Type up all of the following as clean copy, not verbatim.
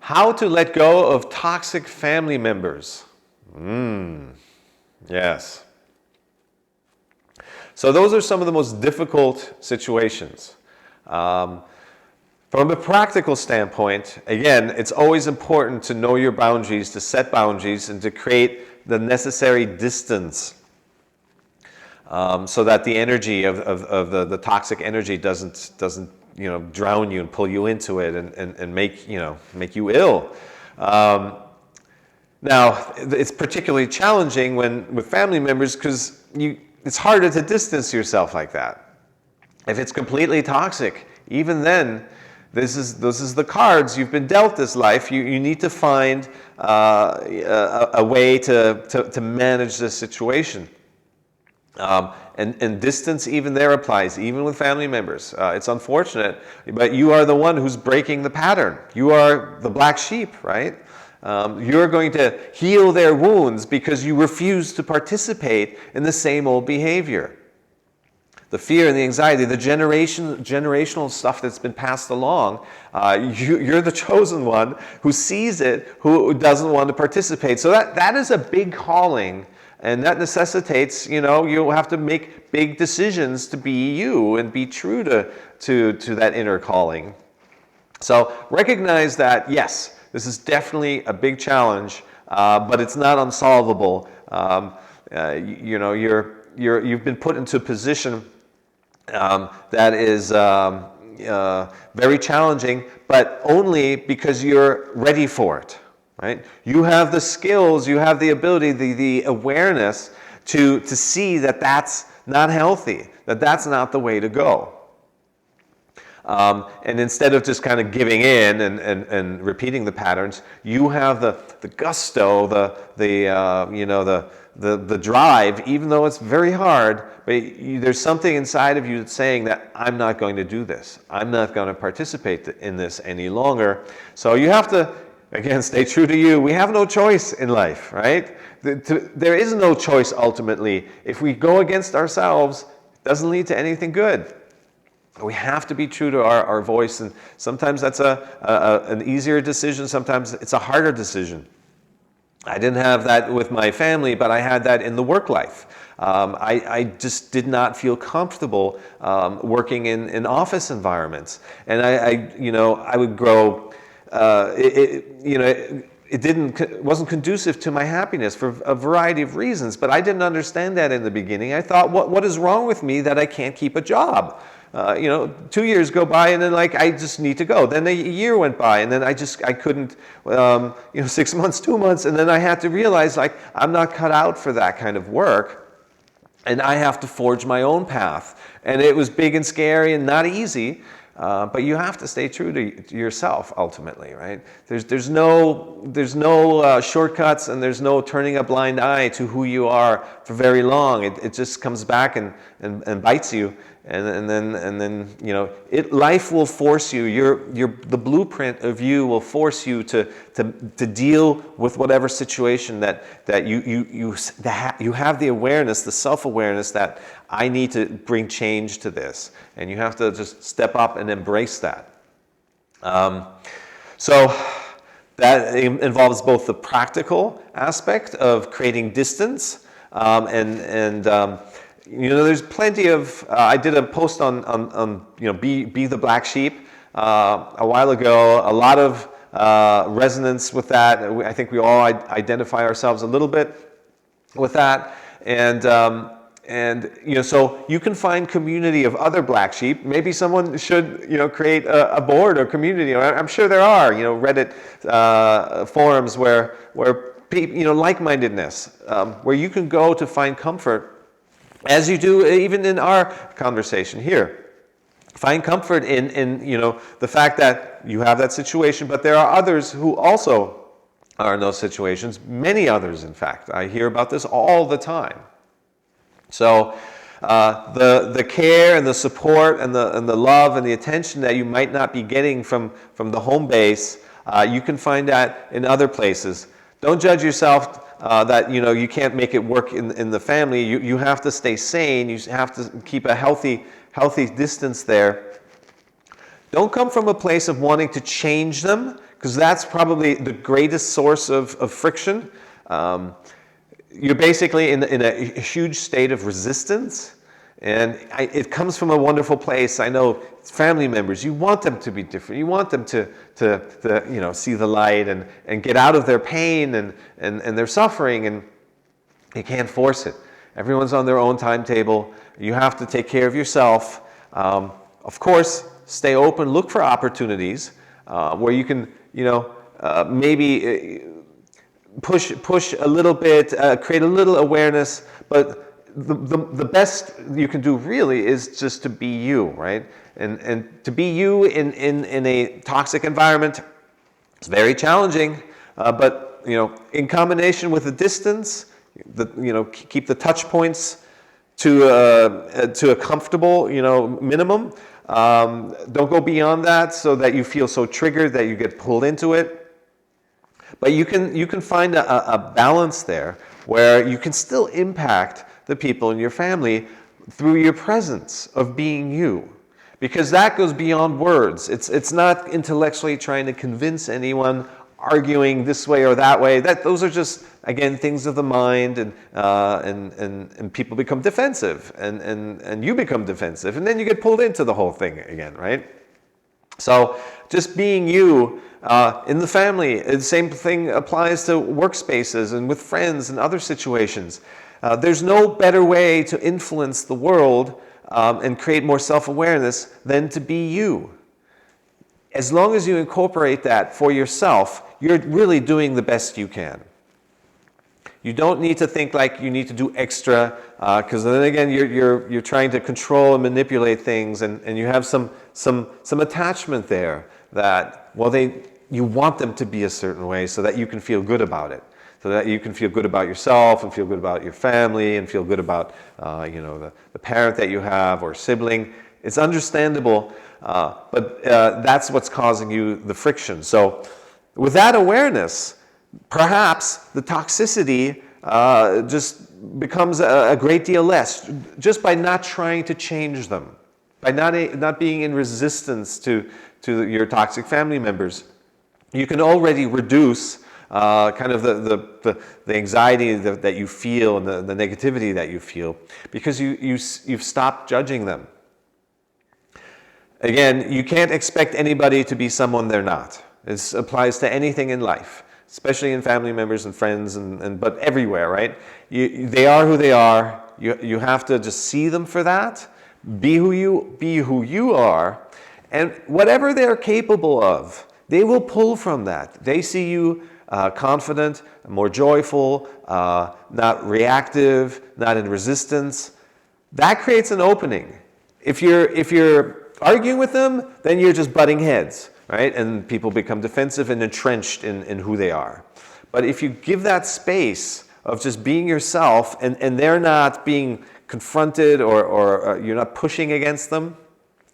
How to let go of toxic family members. Yes. So those are some of the most difficult situations. From a practical standpoint, again, it's always important to know your boundaries, to set boundaries, and to create the necessary distance so that the energy of the toxic energy doesn't drown you and pull you into it and make you ill. Now, it's particularly challenging with family members because it's harder to distance yourself like that. If it's completely toxic, even then, this is the cards you've been dealt this life. You need to find a way to manage this situation. And distance even there applies, even with family members. It's unfortunate, but you are the one who's breaking the pattern. You are the black sheep, right? You're going to heal their wounds because you refuse to participate in the same old behavior. The fear and the anxiety, the generational stuff that's been passed along, you're the chosen one who sees it, who doesn't want to participate. So that is a big calling, and that necessitates, you'll have to make big decisions to be you and be true to that inner calling. So recognize that, yes, this is definitely a big challenge, but it's not unsolvable. You've been put into a position that is very challenging, but only because you're ready for it, right? You have the skills, you have the ability, the awareness to see that that's not healthy, that that's not the way to go. And instead of just kind of giving in and repeating the patterns, you have the gusto, the drive, even though it's very hard, but there's something inside of you that's saying that I'm not going to do this. I'm not going to participate in this any longer. So you have to, again, stay true to you. We have no choice in life, right? There is no choice ultimately. If we go against ourselves, it doesn't lead to anything good. We have to be true to our voice, and sometimes that's an easier decision, sometimes it's a harder decision. I didn't have that with my family, but I had that in the work life. I just did not feel comfortable working in office environments, and I would grow. It wasn't conducive to my happiness for a variety of reasons, but I didn't understand that in the beginning. I thought, what is wrong with me that I can't keep a job? 2 years go by, and then I just need to go. Then a year went by, and then I couldn't, 6 months, 2 months, and then I had to realize I'm not cut out for that kind of work, and I have to forge my own path. And it was big and scary and not easy, but you have to stay true to yourself ultimately, right? There's no shortcuts, and there's no turning a blind eye to who you are for very long. It just comes back and bites you. And then life will force you. The blueprint of you will force you to deal with whatever situation that you have the awareness, the self-awareness that I need to bring change to this, and you have to just step up and embrace that. So that involves both the practical aspect of creating distance there's plenty of. I did a post on be the black sheep a while ago. A lot of resonance with that. I think we all identify ourselves a little bit with that, so you can find community of other black sheep. Maybe someone should create a board or community. I'm sure there are Reddit forums where people like-mindedness where you can go to find comfort. As you do even in our conversation here. Find comfort in the fact that you have that situation, but there are others who also are in those situations, many others in fact. I hear about this all the time. So the care and the support and the love and the attention that you might not be getting from the home base, you can find that in other places. Don't judge yourself that you can't make it work in the family. You have to stay sane. You have to keep a healthy distance there. Don't come from a place of wanting to change them. because that's probably the greatest source of friction. You're basically in a huge state of resistance, and it comes from a wonderful place. I know family members, you want them to be different. You want them to see the light and get out of their pain and their suffering, and you can't force it. Everyone's on their own timetable. You have to take care of yourself. Of course, stay open, look for opportunities where you can, maybe push a little bit, create a little awareness, but the best you can do really is just to be you, right? And to be you in a toxic environment, it's very challenging, but in combination with the distance, keep the touch points to a comfortable, minimum. Don't go beyond that so that you feel so triggered that you get pulled into it. But you can find a balance there where you can still impact the people in your family through your presence of being you. Because that goes beyond words. It's not intellectually trying to convince anyone, arguing this way or that way. Those are just, again, things of the mind, and people become defensive, and you become defensive, and then you get pulled into the whole thing again, right? So just being you in the family, the same thing applies to workspaces and with friends and other situations. There's no better way to influence the world and create more self-awareness than to be you. As long as you incorporate that for yourself, you're really doing the best you can. You don't need to think like you need to do extra, because then again you're trying to control and manipulate things, and you have some attachment there that, well, you want them to be a certain way so that you can feel good about it, so that you can feel good about yourself and feel good about your family and feel good about the parent that you have or sibling. It's understandable, but that's what's causing you the friction. So with that awareness, perhaps the toxicity just becomes a great deal less, just by not trying to change them, by not being in resistance to your toxic family members. You can already reduce kind of the anxiety that you feel and the negativity that you feel, because you've stopped judging them. Again, you can't expect anybody to be someone they're not. This applies to anything in life, especially in family members and friends, but everywhere, right? They are who they are. You have to just see them for that. Be who you are, and whatever they're capable of, they will pull from that. They see you confident, more joyful, not reactive, not in resistance. That creates an opening. If you're arguing with them, then you're just butting heads, right? And people become defensive and entrenched in who they are. But if you give that space of just being yourself, and they're not being confronted or you're not pushing against them,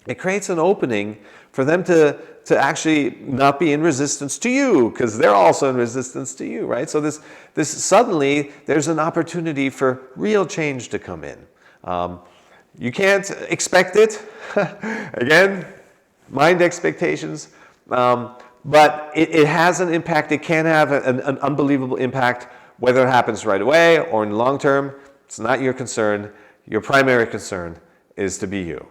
it creates an opening for them to actually not be in resistance to you, because they're also in resistance to you, right? So this suddenly there's an opportunity for real change to come in. You can't expect it. Again, mind expectations. But it has an impact. It can have an unbelievable impact, whether it happens right away or in the long term. It's not your concern. Your primary concern is to be you.